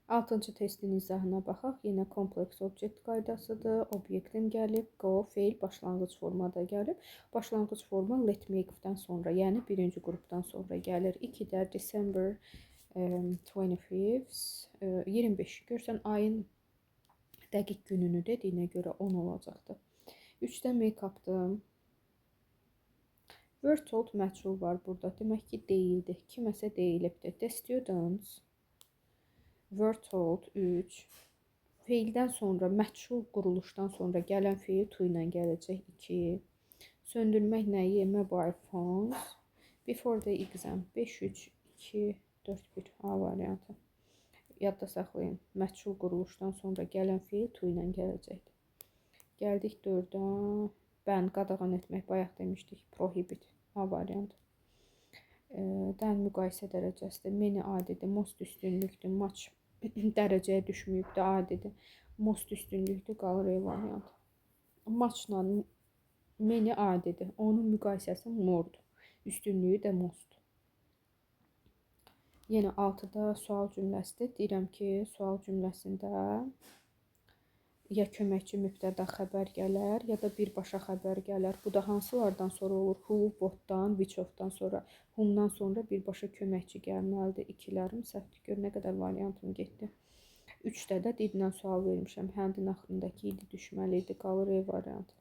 6-cı testin izahına baxaq. Yenə kompleks obyekt qaydasıdır. Obyektim gəlib, go, feil başlanğıc formada gəlib. Başlanğıc forma let make-dən sonra, yəni birinci qrupdan sonra gəlir. 2-də December 25th, 25 görsən ayın dəqiq gününü dediyinə görə 10 olacaqdır. 3-də make-updır. Were told məchul var burada. Demək ki, deyildi. Kiməsə deyilibdir. The students were told 3. Feildən sonra, məchul quruluşdan sonra gələn feil to ilə gələcək 2. Söndürmək nəyi? Mobile phones. Before the exam 5, 3, 2, 4, 1. A variantı. Yadda saxlayın. Məchul quruluşdan sonra gələn feil to ilə gələcəkdir. Gəldik 4-ə. Ban, qadağan etmək. Bayaq demişdik. Prohibit. A variantı. Dən müqayisə dərəcəsidir. Many adidir. Most üstünlükdür. Much dərəcəyə düşməyibdir. Adidir. Most üstünlükdür. Qalır E variantı. Muchla many adidir. Onun müqayisəsi more'dur. Üstünlüyü də mostdur. Yenə 6-da sual cümləsidir. Deyirəm ki, sual cümləsində ya köməkçi mübtəda xəbər gələr, ya da birbaşa xəbər gələr. Bu da hansılardan sonra olur? Who, what'dan, which of-dan sonra, whom-dan sonra birbaşa köməkçi gəlməlidir. İkilərim səhvdir. Gör nə qədər variantım getdi. 3-də də diddən sual vermişəm. Handin axırındakı idi düşməli idi. Qalır E variantı.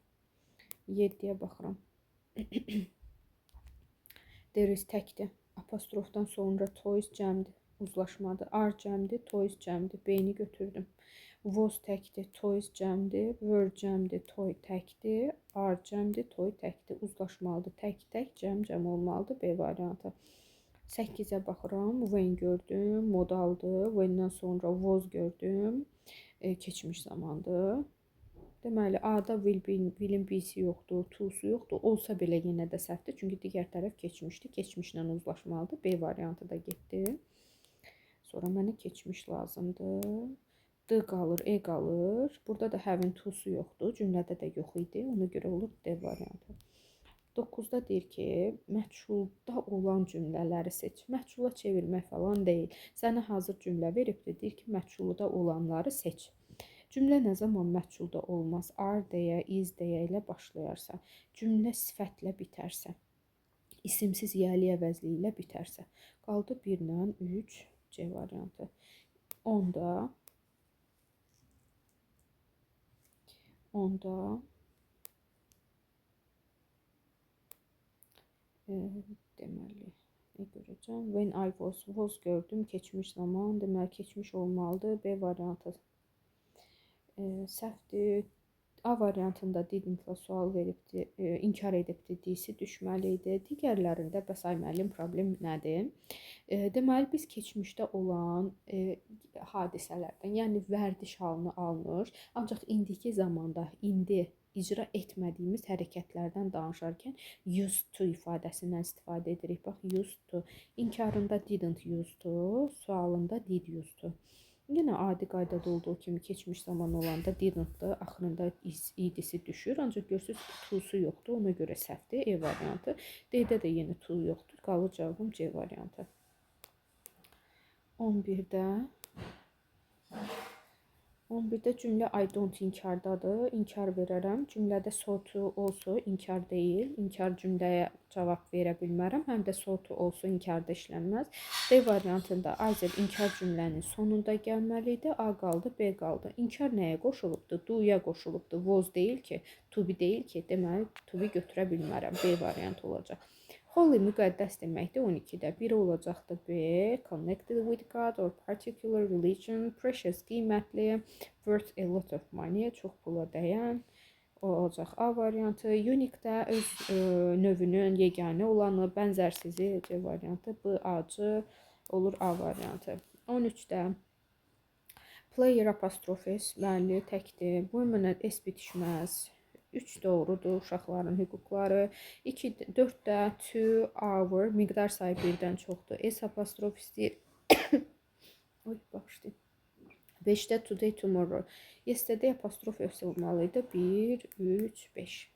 7-yə baxıram. There is təkdir. Apostrofdan sonra toys cəmdir. Uzlaşmadır. Are cəmdir. Toys cəmdir. Beyni götürdüm. Was təkdir, toys cəmdir, were cəmdir, toy təkdir, are cəmdir, toy təkdir, uzlaşmalıdır, tək, cəm olmalıdır, B variantı. 8-ə baxıram, when gördüm, modaldır, when-dən sonra was gördüm, keçmiş zamandır. Deməli, A-da will-in B-si yoxdur, to-su yoxdur, olsa belə yenə də səhvdir, çünki digər tərəf keçmişdir, keçmişlə uzlaşmalıdır, B variantı da getdi. Sonra mənə keçmiş lazımdır. D qalır, E qalır. Burada da having to-su yoxdur. Cümlədə də yox idi. Ona görə olur D variantı. 9-da deyir ki, məchulda olan cümlələri seç. Məchula çevirmək falan deyil. Sənə hazır cümlə veribdir. Deyir ki, məchulda olanları seç. Cümlə nə zaman məchulda olmaz? Are deyə, is deyə ilə başlayarsa. Cümlə sifətlə bitərsə. İsimsiz yəli əvəzli ilə bitərsə. Qaldı 1-lə 3 C variantı. 10-da deməli nə görəcəm? When I was gördüm, keçmiş zaman, deməli keçmiş olmalıdır. B variantı səhvdir. A variantında didn't-la sual veribdi, inkar edibdi, disi düşməli idi. Digərlərində bəs ay müəllim problem nədir? Deməli biz keçmişdə olan hadisələrdən, yəni vərdiş halını alınır. Ancaq indiki zamanda, indi icra etmədiyimiz hərəkətlərdən danışarkən used to ifadəsindən istifadə edirik. Bax, used to. İnkarında didn't used to, sualında did used to. Yenə adi qaydada olduğu kimi keçmiş zaman olanda didn't-dır, axırında idisi düşür. Ancaq görürsünüz to-su yoxdur, ona görə səhvdir, E variantı. D-də də yenə to yoxdur, qalır cavabım C variantı. 11-də cümlə I don't inkardadır, inkar verərəm. Cümlədə so to, also inkar deyil, inkar cümləyə cavab verə bilmərəm. Həm də so to, also inkarda işlənməz. D variantında either inkar cümlənin sonunda gəlməli idi, A qaldı, B qaldı. İnkar nəyə qoşulubdur? Do-ya qoşulubdur, was deyil ki, to be deyil ki, deməli to be götürə bilmərəm. B variantı olacaq. Holy müqəddəs deməkdir 12-də. Biri olacaqdır B, connected with God or particular religion, precious qiymətli, worth a lot of money, çox pula dəyən olacaq A variantı. Unique-də öz növünün yeganə olanı, bənzərsizi C variantı, B acı olur A variantı. 13-də player apostrofes, bəli, təkdir. Bu mənə S bitişməz. 3 doğrudur, uşaqların hüquqları. 4-də to, our, miqdar sayı birdən çoxdur. S apostrof istəyir. Oy, bağışlayın. 5-də today, tomorrow. Yesterday apostrof S olmalıydı. 1, 3, 5.